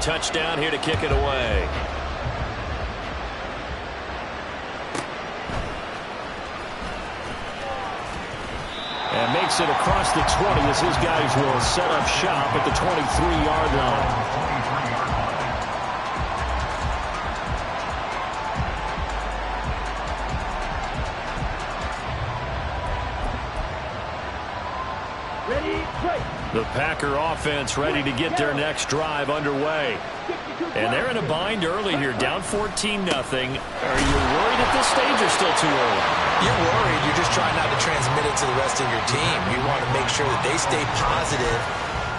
touchdown here to kick it away. And makes it across the 20 as his guys will set up shop at the 23-yard line. The Packer offense ready to get their next drive underway. And they're in a bind early here, down 14-0. Are you worried at this stage or still too early? You're worried. You're just trying not to transmit it to the rest of your team. You want to make sure that they stay positive.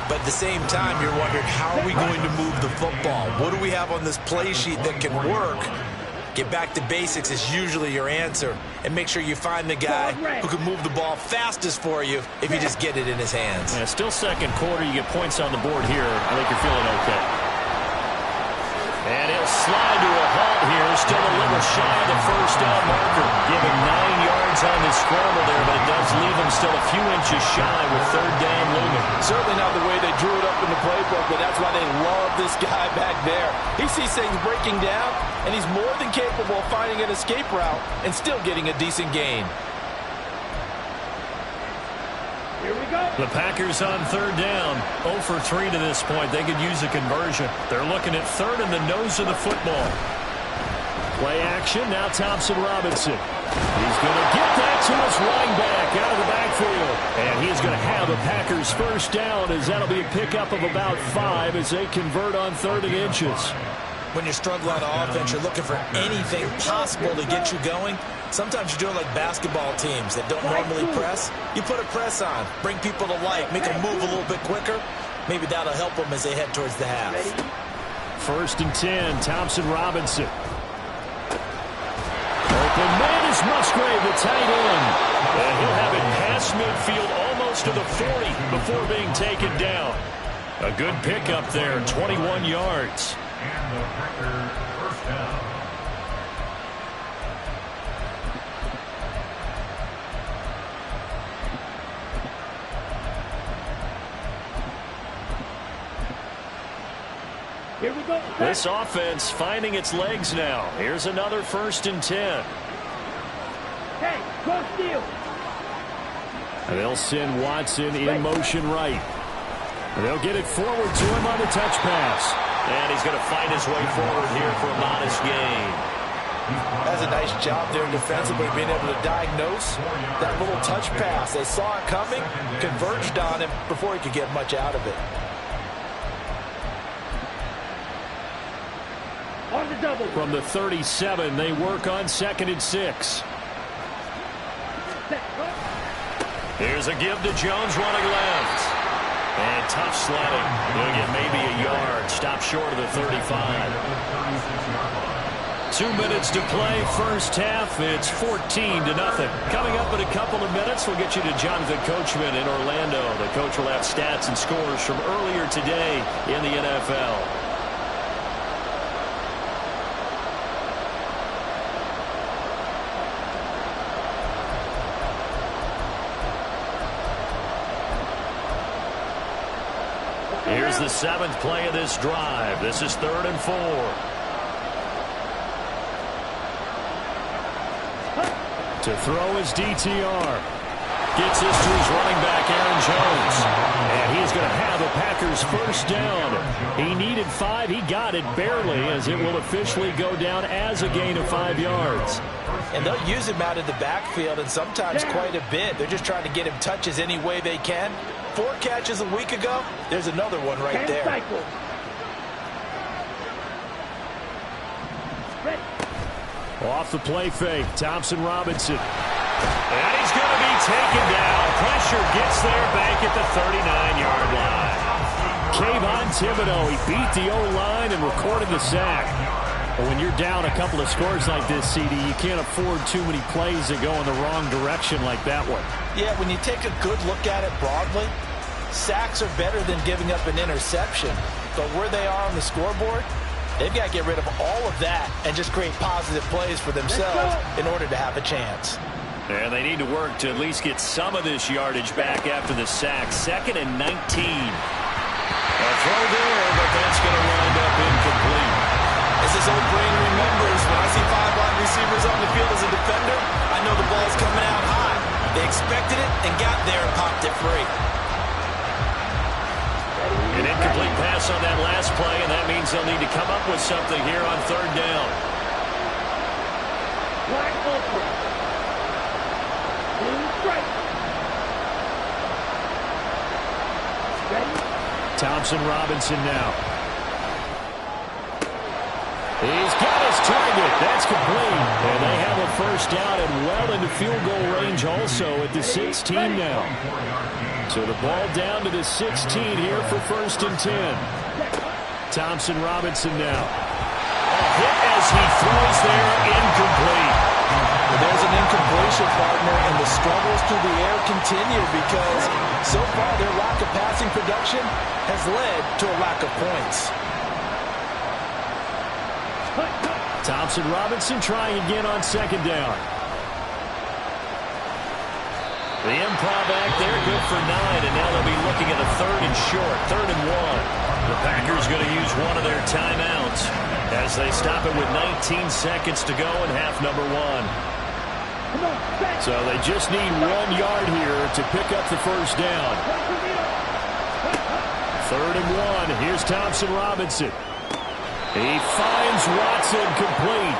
But at the same time, you're wondering, how are we going to move the football? What do we have on this play sheet that can work? Get back to basics is usually your answer. And make sure you find the guy who can move the ball fastest for you if you just get it in his hands. Yeah, still second quarter. You get points on the board here. I think you're feeling okay. And he'll slide to a halt here. Still a little shy of the first down marker. Given 9 yards on the scramble there, but it does leave him still a few inches shy with third down looming. Certainly not the way they drew it up in the playbook, but that's why they love this guy back there. He sees things breaking down, and he's more than capable of finding an escape route and still getting a decent gain. Here we go. The Packers on third down. 0 for 3 to this point. They could use a conversion. They're looking at third in the nose of the football. Play action. Now Thompson Robinson. He's going to get that to his running back out of the backfield. And he's going to have a Packers first down as that'll be a pickup of about 5 as they convert on 3rd and inches. When you struggle on offense, you're looking for anything possible to get you going. Sometimes you're doing like basketball teams that don't normally press. You put a press on, bring people to life, make them move a little bit quicker. Maybe that'll help them as they head towards the half. 1st and 10, Thompson Robinson. Open man is Musgrave, the tight end. And he'll have it past midfield almost to the 40 before being taken down. A good pickup there, 21 yards. And the Packers first down. Here we go. This offense finding its legs now. Here's another 1st and 10. Hey, go steal. And they'll send Watson in motion right. And they'll get it forward to him on the touch pass. And he's going to find his way forward here for a modest gain. That's a nice job there defensively, being able to diagnose that little touch pass. They saw it coming, converged on him before he could get much out of it. On the double. From the 37, they work on 2nd and 6. Here's a give to Jones running left. And tough sledding. He'll get maybe a yard. Stop short of the 35. 2 minutes to play, first half. It's 14-0. Coming up in a couple of minutes, we'll get you to Jonathan Coachman in Orlando. The coach will have stats and scores from earlier today in the NFL. Here's the 7th play of this drive. This is 3rd and 4. To throw his DTR. Gets this to his running back, Aaron Jones. And he's going to have a Packers first down. He needed 5. He got it barely, as it will officially go down as a gain of 5 yards. And they'll use him out of the backfield, and sometimes quite a bit. They're just trying to get him touches any way they can. 4 catches a week ago. There's another one right there. Off the play fake, Thompson Robinson. And he's going to be taken down. Pressure gets there back at the 39-yard line. Kayvon Thibodeau, he beat the O-line and recorded the sack. But when you're down a couple of scores like this, CD, you can't afford too many plays that go in the wrong direction like that one. Yeah, when you take a good look at it broadly, sacks are better than giving up an interception. But where they are on the scoreboard, they've got to get rid of all of that and just create positive plays for themselves in order to have a chance. And they need to work to at least get some of this yardage back after the sack. 2nd and 19. A throw there, but that's going to wind up incomplete. As this old brain remembers, when I see 5 wide receivers on the field as a defender, I know the ball's coming out high. They expected it and got there and popped it free. An incomplete pass on that last play, and that means they'll need to come up with something here on 3rd down. Wide open. Strike. Ready? Thompson Robinson now. He's got his target. That's complete. And they have a 1st down and well into field goal range also at the 16 now. So the ball down to the 16 here for 1st and 10. Thompson Robinson now. A hit as he throws there, incomplete. Well, there's an incompletion, partner, and the struggles through the air continue because so far their lack of passing production has led to a lack of points. Thompson Robinson trying again on 2nd down. The improv act there, good for 9, and now they'll be looking at a 3rd and short, 3rd and 1. The Packers going to use one of their timeouts as they stop it with 19 seconds to go in half number 1. So they just need 1 yard here to pick up the 1st down. 3rd and 1. Here's Thompson Robinson. He finds Watson complete.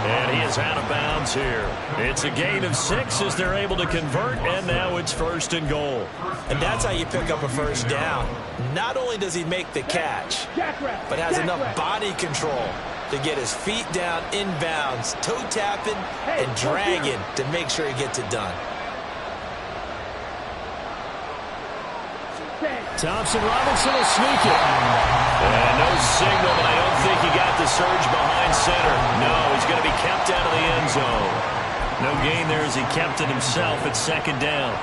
And he is out of bounds here. It's a gain of 6 as they're able to convert, and now it's 1st and goal. And that's how you pick up a 1st down. Not only does he make the catch, but has enough body control to get his feet down inbounds, toe tapping and dragging to make sure he gets it done. Thompson Robinson will sneak it. And no signal, but I don't think he got the surge behind center. No, he's going to be kept out of the end zone. No gain there as he kept it himself at 2nd down.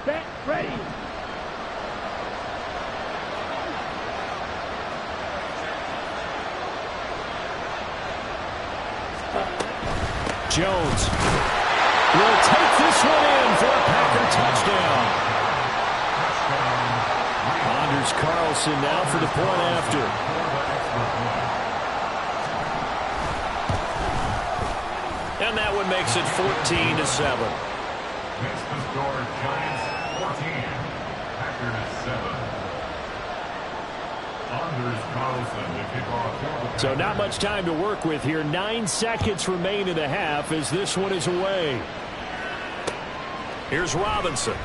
Set, ready. Jones will take this one in for a Packer touchdown. Anders Carlson now for the point after. And that one makes it 14-7. Next to score, Giants 14, Packers 7. Anders Carlson to kick off. So not much time to work with here. 9 seconds remain in the half as this one is away. Here's Robinson.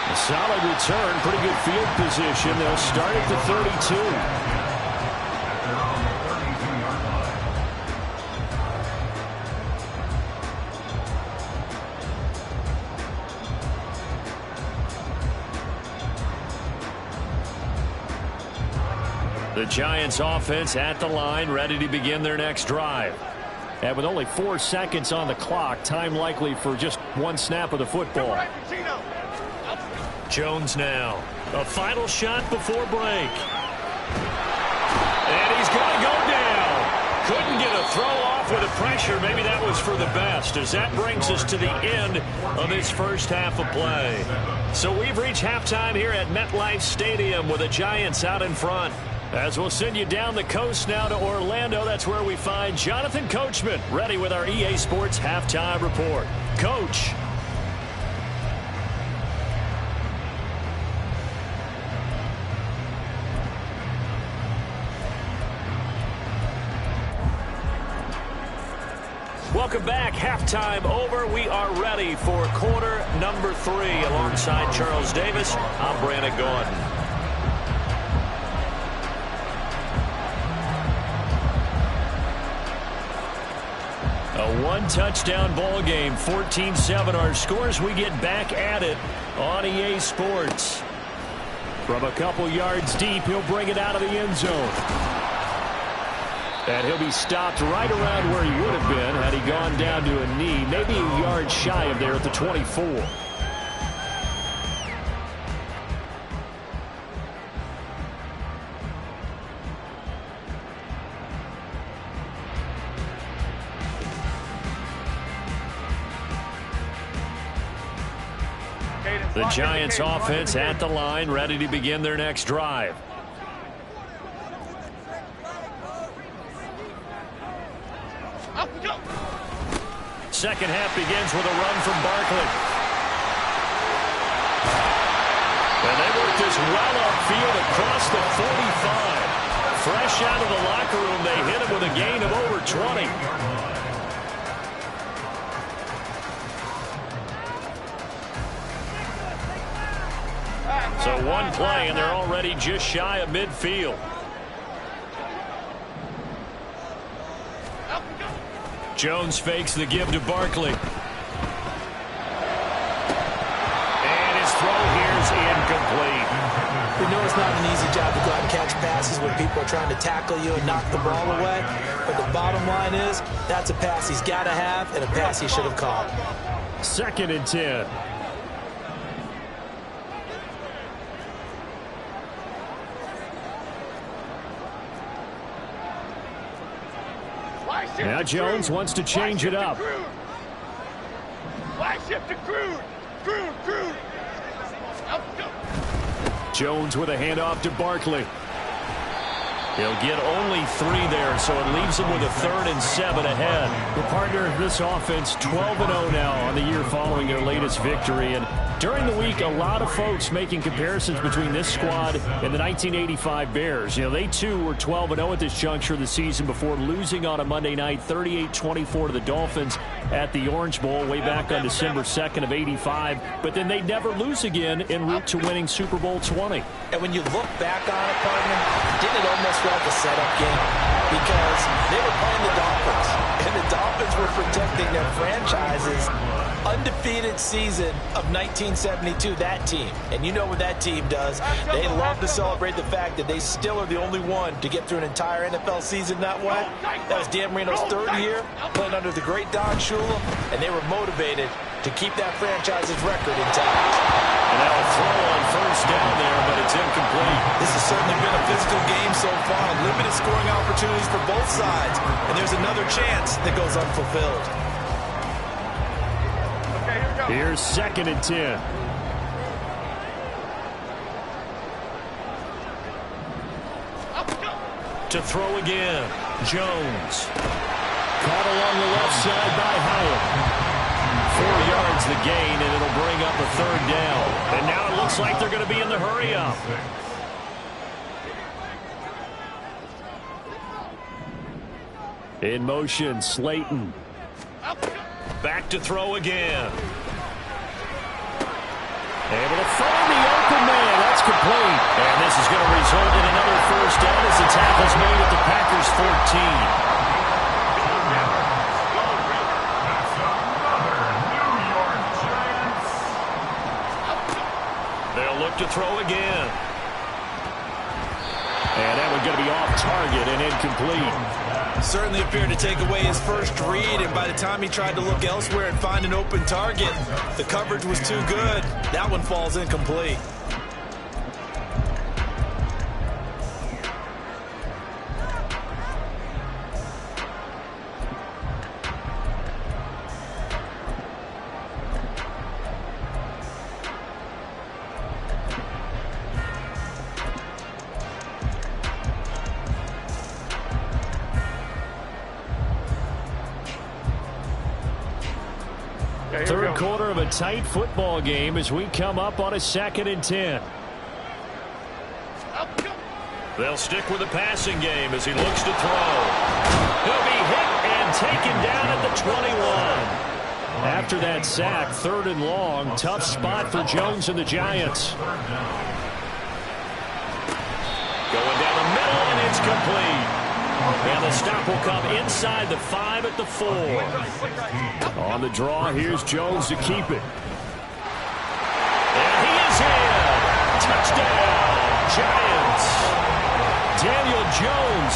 A solid return, pretty good field position. They'll start at the 32. The Giants offense at the line, ready to begin their next drive. And with only 4 seconds on the clock, time likely for just 1 snap of the football. Jones now. A final shot before break. And he's going to go down. Couldn't get a throw off with the pressure. Maybe that was for the best, as that brings us to the end of this first half of play. So we've reached halftime here at MetLife Stadium with the Giants out in front. As we'll send you down the coast now to Orlando, that's where we find Jonathan Coachman, ready with our EA Sports Halftime Report. Coach. Welcome back. Halftime over. We are ready for quarter number 3. Alongside Charles Davis, I'm Brandon Gordon. A 1-touchdown ball game, 14-7 our scores. We get back at it on EA Sports. From a couple yards deep, he'll bring it out of the end zone. And he'll be stopped right around where he would have been had he gone down to a knee, maybe a yard shy of there at the 24. The Giants offense at the line, ready to begin their next drive. Second half begins with a run from Barkley. And they work this well upfield across the 45. Fresh out of the locker room, they hit him with a gain of over 20. So one play, and they're already just shy of midfield. Jones fakes the give to Barkley. And his throw here is incomplete. We know it's not an easy job to go out and catch passes when people are trying to tackle you and knock the ball away. But the bottom line is, that's a pass he's got to have and a pass he should have caught. 2nd and 10. Now Jones wants to change it up. Jones with a handoff to Barkley. He'll get only 3 there, so it leaves him with a 3rd and 7 ahead. The partner of this offense, 12-0 now on the year following their latest victory. And during the week, a lot of folks making comparisons between this squad and the 1985 Bears. You know, they too were 12-0 at this juncture of the season before losing on a Monday night, 38-24 to the Dolphins at the Orange Bowl way back on December 2nd of '85. But then they'd never lose again en route to winning Super Bowl 20. And when you look back on it, partner, didn't it almost feel like a setup game? Because they were playing the Dolphins, and the Dolphins were protecting their franchise's undefeated season of 1972, that team. And you know what that team does. They love to celebrate the fact that they still are the only one to get through an entire NFL season that way. That was Dan Marino's 3rd year, playing under the great Don Shula, and they were motivated to keep that franchise's record intact. And now a throw on 1st down there, but it's incomplete. This has certainly been a physical game so far. Limited scoring opportunities for both sides. And there's another chance that goes unfulfilled. Here's 2nd and 10. To throw again. Jones. Caught along the left side by Howard. 4 yards the gain, and it'll bring up a 3rd down. And now it looks like they're going to be in the hurry-up. In motion, Slayton. Back to throw again. Able to find the open man. That's complete. And this is going to result in another 1st down as the tackle's made at the Packers 14. They'll look to throw again. And that one's going to be off target and incomplete. Certainly appeared to take away his first read, and by the time he tried to look elsewhere and find an open target, the coverage was too good. That one falls incomplete. Third quarter of a tight football game as we come up on a 2nd and 10. They'll stick with the passing game as he looks to throw. He'll be hit and taken down at the 21. After that sack, 3rd and long, tough spot for Jones and the Giants. Going down the middle, and it's complete. And the stop will come inside the 5 at the 4. On the draw, here's Jones to keep it. And he is in. Touchdown, Giants. Daniel Jones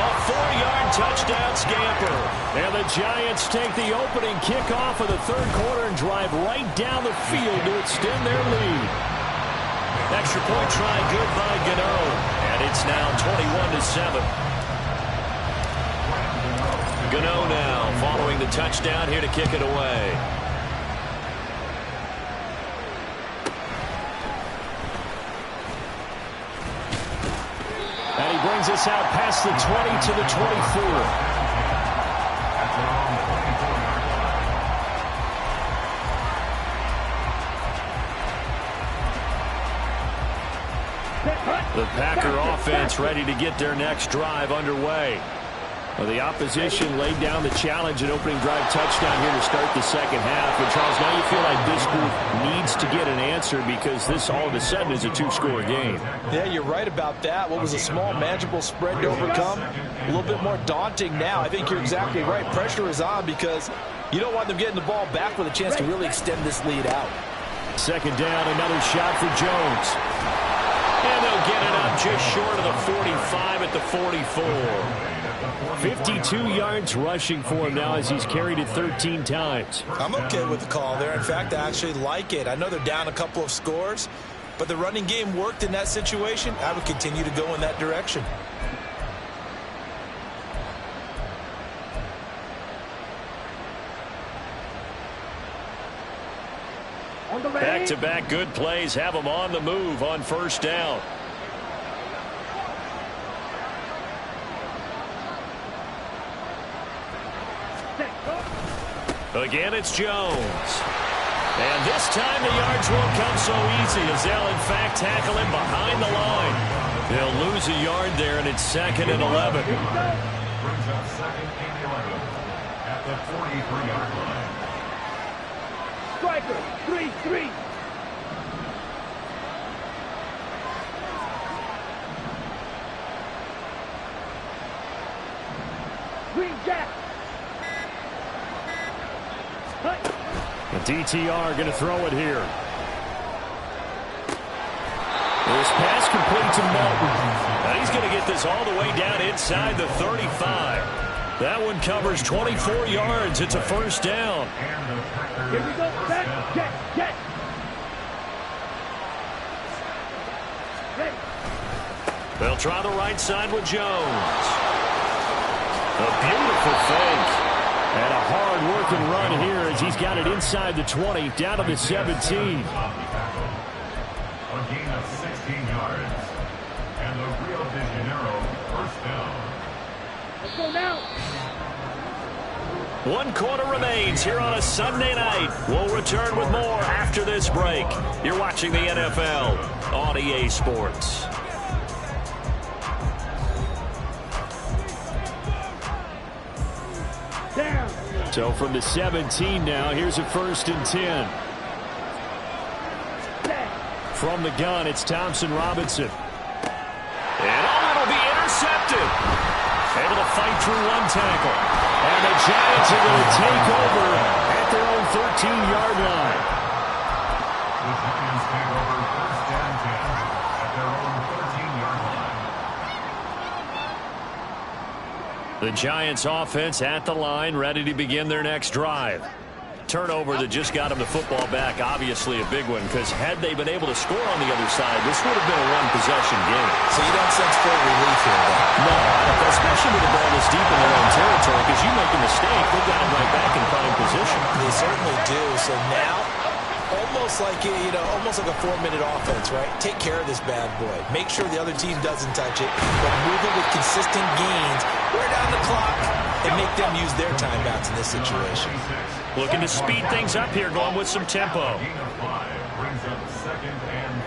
A 4-yard touchdown scamper. And the Giants take the opening kickoff of the third quarter and drive right down the field to extend their lead. Extra point try good by Gano. And it's now 21-7. Gano now following the touchdown here to kick it away. And he brings us out past the 20 to the 24. The Packer offense ready to get their next drive underway. Well, the opposition laid down the challenge, an opening drive touchdown here to start the second half. And Charles, now you feel like this group needs to get an answer because this all of a sudden is a two-score game. Yeah, you're right about that. What was a small, manageable spread to overcome, a little bit more daunting now. I think you're exactly right. Pressure is on because you don't want them getting the ball back with a chance to really extend this lead out. Second down, another shot for Jones. And they'll get it up just short of the 45 at the 44. 52 yards rushing for him now as he's carried it 13 times. I'm okay with the call there. In fact, I actually like it. I know they're down a couple of scores, but the running game worked in that situation. I would continue to go in that direction. Back-to-back good plays have them on the move on first down. Again, it's Jones. And this time the yards won't come so easy as they'll, in fact, tackle him behind the line. They'll lose a yard there, and it's 2nd and 11. Brings up 2nd and 11 at the 43-yard line. Striker, 3-3. Green Jack. The DTR going to throw it here. This pass complete to Moulton. Now he's going to get this all the way down inside the 35. That one covers 24 yards. It's a first down. Here we go. Set. Get. Ready. They'll try the right side with Jones. A beautiful fake. And a hard-working run here as he's got it inside the 20, down to the 17. A gain of 16 yards. And the Rio de Janeiro first down. Let's go now. 1 quarter remains here on a Sunday night. We'll return with more after this break. You're watching the NFL on EA Sports. Down. So from the 17 now, here's a 1st and 10. From the gun, it's Thompson Robinson. And it'll be intercepted. Able to fight through one tackle. And the Giants are going to take over at their own 13-yard line. The Giants take over 1st and 10 at their own 13-yard line. The Giants offense at the line, ready to begin their next drive. Turnover that just got them the football back, obviously a big one, because had they been able to score on the other side, this would have been a one-possession game. So you don't sense full relief here, though? No, especially with the ball this deep in their own territory, because you make a mistake, they've got them right back in prime position. They certainly do. So now, almost like a 4-minute offense, right? Take care of this bad boy. Make sure the other team doesn't touch it, but move it with consistent gains. Wear down the clock and make them use their timeouts in this situation. Looking to speed things up here, going with some tempo. Gain of 5 brings up 2nd and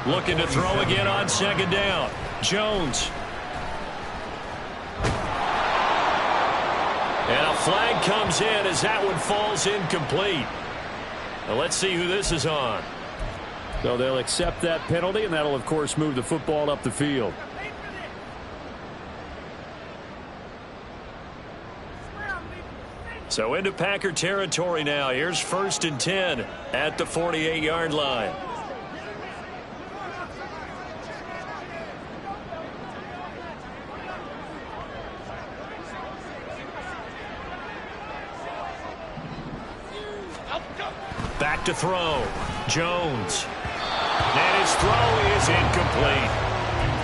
5. Looking to throw again on 2nd down. Jones. And a flag comes in as that one falls incomplete. Now let's see who this is on. So they'll accept that penalty, and that'll, of course, move the football up the field. So into Packer territory now. Here's 1st and 10 at the 48-yard line. Back to throw. Jones. And his throw is incomplete.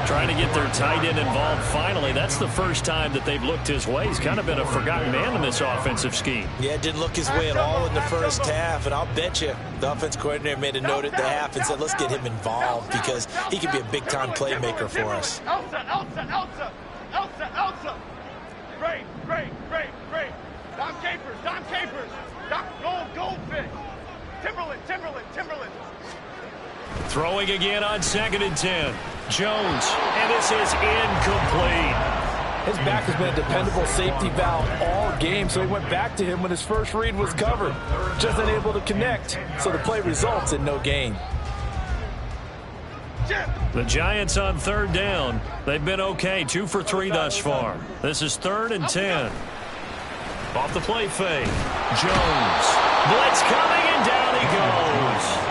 Trying to get their tight end involved finally. That's the first time that they've looked his way. He's kind of been a forgotten man in this offensive scheme. Yeah, it didn't look his way at all in the first half. And I'll bet you the offense coordinator made a note at the half and said, let's get him involved because he can be a big-time playmaker for us. Elsa. Great. Dom Capers. Goldfish. Timberland. Throwing again on 2nd and 10. Jones, and this is incomplete. His back has been a dependable safety valve all game, so he went back to him when his first read was covered. Just unable to connect, so the play results in no gain. The Giants on 3rd down. They've been okay, 2 for 3 thus far. This is 3rd and 10. Off the play fake. Jones. Blitz coming, and down he goes.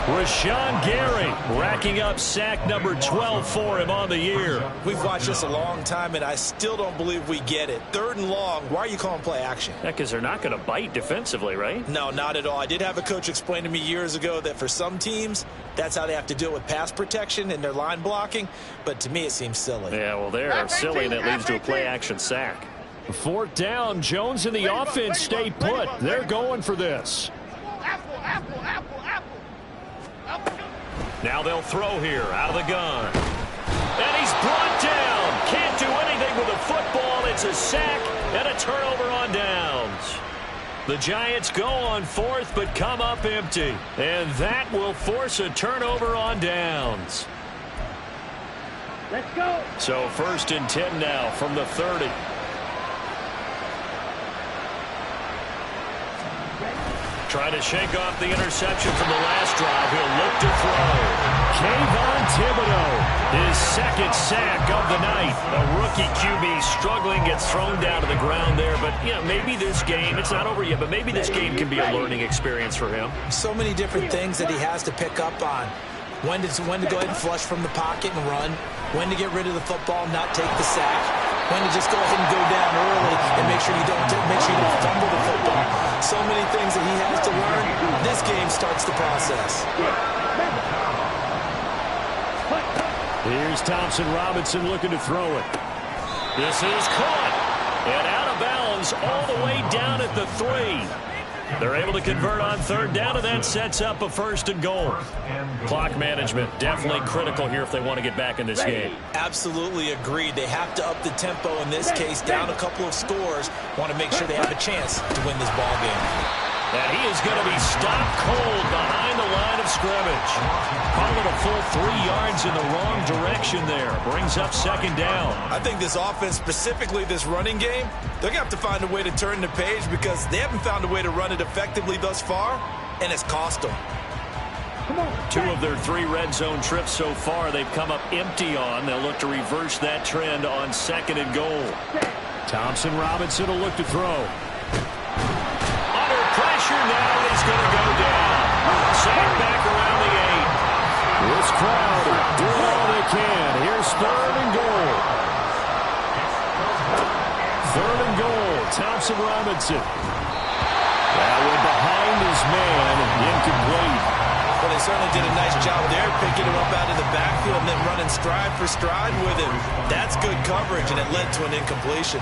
Rashawn Gary racking up sack number 12 for him on the year. We've watched this a long time, and I still don't believe we get it. 3rd and long, why are you calling play action? Yeah, because they're not going to bite defensively, right? No, not at all. I did have a coach explain to me years ago that for some teams, that's how they have to deal with pass protection and their line blocking, but to me it seems silly. Yeah, well, they're silly, and it leads to a play action sack. 4th down, Jones and the offense stay put. They're going for this. Apple. Now they'll throw here out of the gun. And he's brought down. Can't do anything with a football. It's a sack and a turnover on downs. The Giants go on 4th but come up empty. And that will force a turnover on downs. Let's go. So 1st and 10 now from the 30. Trying to shake off the interception from the last drive. He'll look to throw. Kayvon Thibodeau, his 2nd sack of the night. A rookie QB struggling, gets thrown down to the ground there. But, you know, maybe this game, it's not over yet, but maybe this game can be a learning experience for him. So many different things that he has to pick up on. When to go ahead and flush from the pocket and run. When to get rid of the football, not take the sack. When to just go ahead and go down early and make sure you don't fumble the football. So many things that he has to learn. This game starts the process. Here's Thompson Robinson looking to throw it. This is caught and out of bounds all the way down at the 3. They're able to convert on 3rd down, and that sets up a 1st and goal. Clock management definitely critical here if they want to get back in this game. Absolutely agreed. They have to up the tempo in this case, down a couple of scores. Want to make sure they have a chance to win this ball game. And he is going to be stopped cold behind the line of scrimmage. Call it a full 3 yards in the wrong direction there. Brings up 2nd down. I think this offense, specifically this running game, they're going to have to find a way to turn the page because they haven't found a way to run it effectively thus far, and it's cost them. 2 of their 3 red zone trips so far they've come up empty on. They'll look to reverse that trend on 2nd and goal. Thompson Robinson will look to throw. Pressure now, he's going to go down. Sack back around the 8. This crowd doing all they can. Here's 3rd and goal. 3rd and goal, Thompson Robinson. That one behind his man, incomplete. Well, they certainly did a nice job there, picking him up out of the backfield and then running stride for stride with him. That's good coverage, and it led to an incompletion.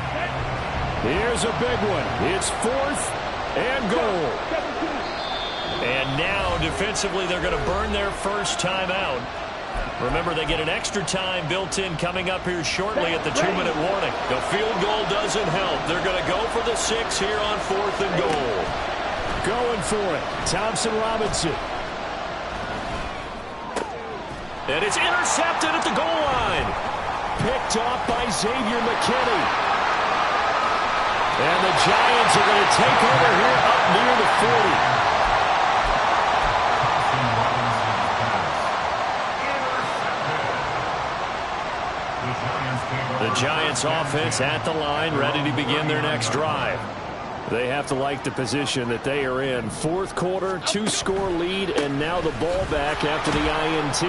Here's a big one. It's 4th and goal. And now, defensively, they're going to burn their first time out. Remember, they get an extra time built in coming up here shortly at the 2-minute warning. The field goal doesn't help. They're going to go for the 6 here on 4th and goal. Going for it, Thompson Robinson. And it's intercepted at the goal line. Picked off by Xavier McKinney. And the Giants are going to take over here up near the 40. The Giants offense at the line, ready to begin their next drive. They have to like the position that they are in. 4th quarter, 2-score lead, and now the ball back after the INT.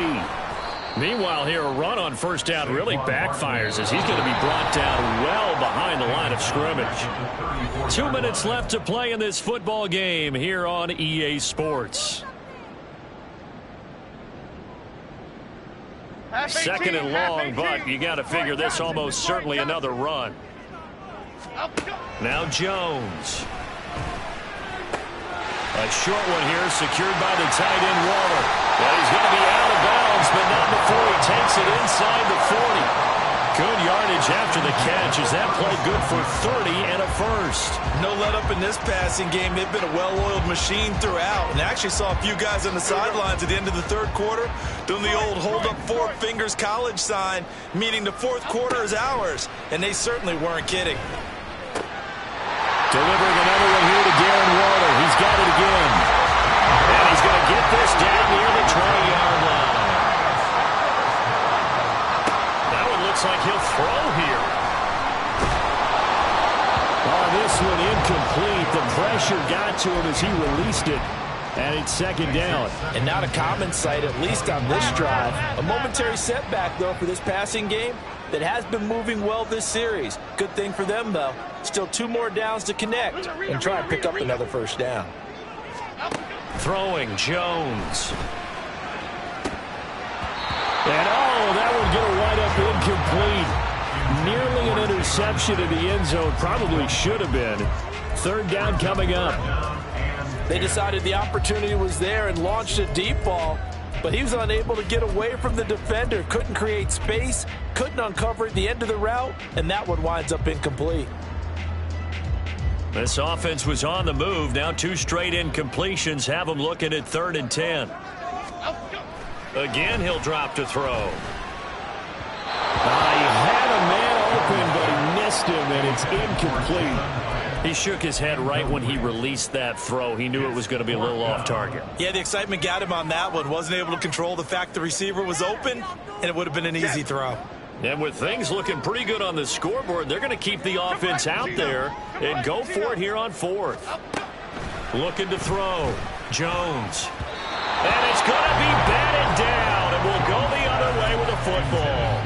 Meanwhile, here, a run on first down really backfires as he's going to be brought down well behind the line of scrimmage. 2 minutes left to play in this football game here on EA Sports. Second and long, but you got to figure this almost certainly another run. Now Jones. A short one here, secured by the tight end Waller. Well, he's going to be out of bounds, but not before he takes it inside the 40. Good yardage after the catch as that play good for 30 and a first. No let up in this passing game. They've been a well-oiled machine throughout, and actually saw a few guys on the sidelines at the end of the third quarter doing the old hold up 4 fingers college sign, meaning the fourth quarter is ours, and they certainly weren't kidding. Delivering another one here to Darren Waller. He's got it again. And he's going to get this down near the 20-yard line. That one looks like he'll throw here. Oh, this one incomplete. The pressure got to him as he released it. And it's second down. And not a common sight, at least on this drive. A momentary setback, though, for this passing game that has been moving well this series. Good thing for them, though. Still 2 more downs to connect and try and pick up another first down. Throwing Jones. And, oh, that one going to wind up incomplete. Nearly an interception in the end zone. Probably should have been. Third down coming up. They decided the opportunity was there and launched a deep ball, but he was unable to get away from the defender. Couldn't create space, couldn't uncover at the end of the route, and that one winds up incomplete. This offense was on the move. Now 2 straight incompletions have them looking at 3rd and 10. Again, he'll drop to throw. He had a man open, but he missed him, and it's incomplete. He shook his head right when he released that throw. He knew it was going to be a little off target. Yeah, the excitement got him on that one. Wasn't able to control the fact the receiver was open, and it would have been an easy throw. And with things looking pretty good on the scoreboard, they're going to keep the offense out there and go for it here on 4th. Looking to throw. Jones. And it's going to be batted down, and we'll go the other way with a football.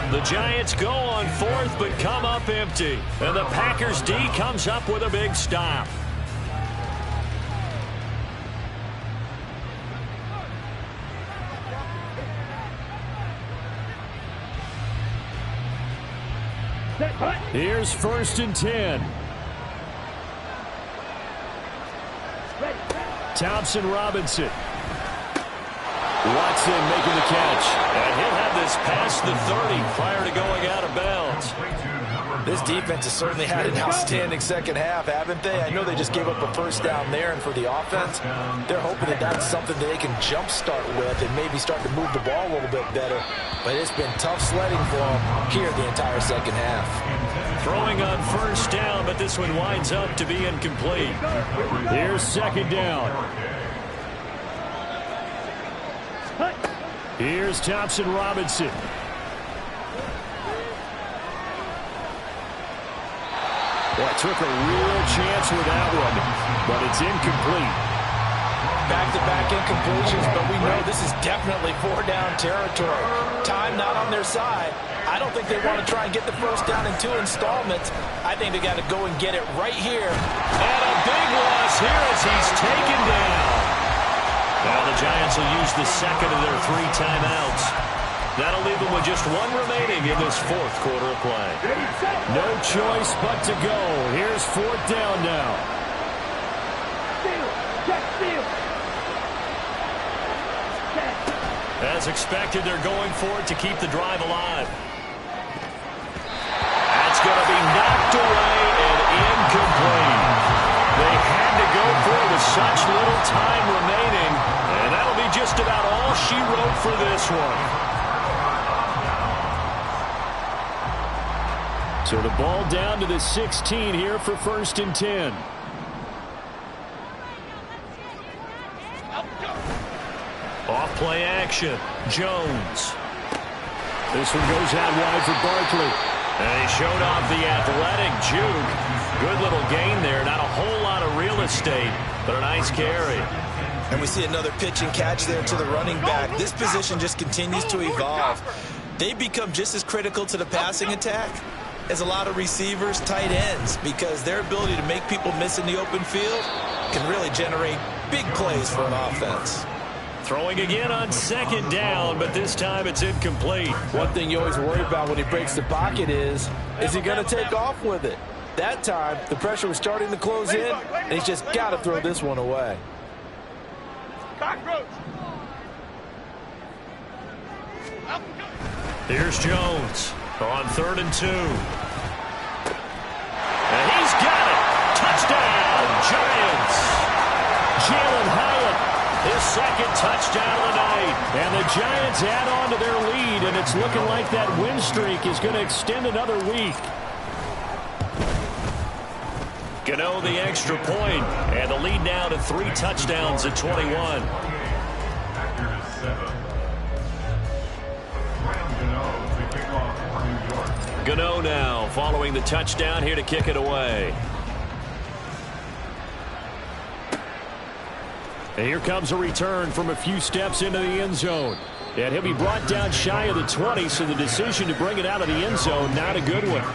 The Giants go on 4th, but come up empty. And the Packers D comes up with a big stop. Here's 1st and 10. Thompson Robinson. Watson making the catch. And he'll have this past the 30 prior to going out of bounds. This defense has certainly had an outstanding second half, haven't they? I know they just gave up a first down there, and for the offense, they're hoping that that's something that they can jumpstart with and maybe start to move the ball a little bit better. But it's been tough sledding for them here the entire second half. Throwing on first down, but this one winds up to be incomplete. Here's 2nd down. Here's Thompson Robinson. Well, took a real chance with that one, but it's incomplete. Back-to-back incompletions, but we know this is definitely 4-down territory. Time not on their side. I don't think they want to try and get the first down in 2 installments. I think they got to go and get it right here. And a big loss here as he's taken down. Now the Giants will use the second of their 3 timeouts. That'll leave them with just 1 remaining in this 4th quarter of play. No choice but to go. Here's 4th down now. As expected, they're going for it to keep the drive alive. That's going to be knocked away and incomplete. They had to go for it with such little time remaining, and that'll be just about all she wrote for this one. So the ball down to the 16 here for 1st and 10. Off play action. Jones. This one goes out wide for Barkley. And he showed off the athletic juke. Good little gain there. Not a whole lot of real estate, but a nice carry. And we see another pitch and catch there to the running back. This position just continues to evolve. They become just as critical to the passing attack as a lot of receivers, tight ends, because their ability to make people miss in the open field can really generate big plays for an offense. Throwing again on second down, but this time it's incomplete. One thing you always worry about when he breaks the pocket is he going to take off with it? That time, the pressure was starting to close in, and he's just got to throw this one away. Here's Jones on 3rd and 2. And he's got it. Touchdown, Giants. Jalen Hyatt, his second touchdown of the night. And the Giants add on to their lead, and it's looking like that win streak is going to extend another week. Gano the extra point, and the lead now to 3 touchdowns at 21. Gano now following the touchdown, here to kick it away. And here comes a return from a few steps into the end zone. And he'll be brought down shy of the 20, so the decision to bring it out of the end zone, not a good one.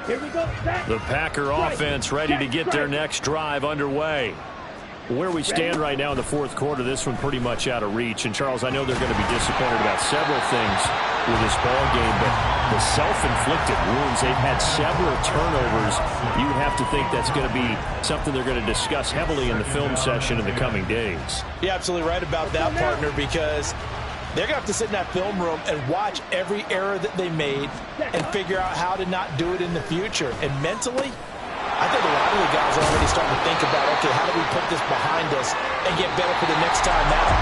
Here we go. The Packer offense ready to get their next drive underway. Where we stand right now in the fourth quarter, this one pretty much out of reach. And, Charles, I know they're going to be disappointed about several things with this ball game, but the self-inflicted wounds, they've had several turnovers. You would have to think that's going to be something they're going to discuss heavily in the film session in the coming days. You're absolutely right about that, partner, because they're going to have to sit in that film room and watch every error that they made and figure out how to not do it in the future. And mentally, I think a lot of the guys are already starting to think about, okay, how do we put this behind us and get better for the next time out?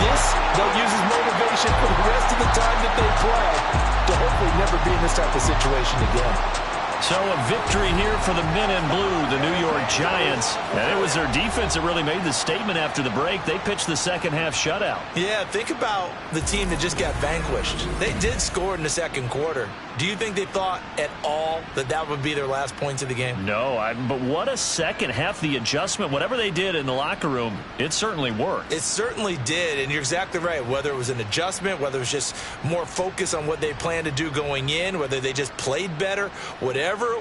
This, they'll use as motivation for the rest of the time that they play to hopefully never be in this type of situation again. So a victory here for the men in blue, the New York Giants. And it was their defense that really made the statement after the break. They pitched the second half shutout. Yeah, think about the team that just got vanquished. They did score in the second quarter. Do you think they thought at all that that would be their last points of the game? No, but what a second half. The adjustment, whatever they did in the locker room, it certainly worked. It certainly did, and you're exactly right. Whether it was an adjustment, whether it was just more focus on what they planned to do going in, whether they just played better, whatever it was.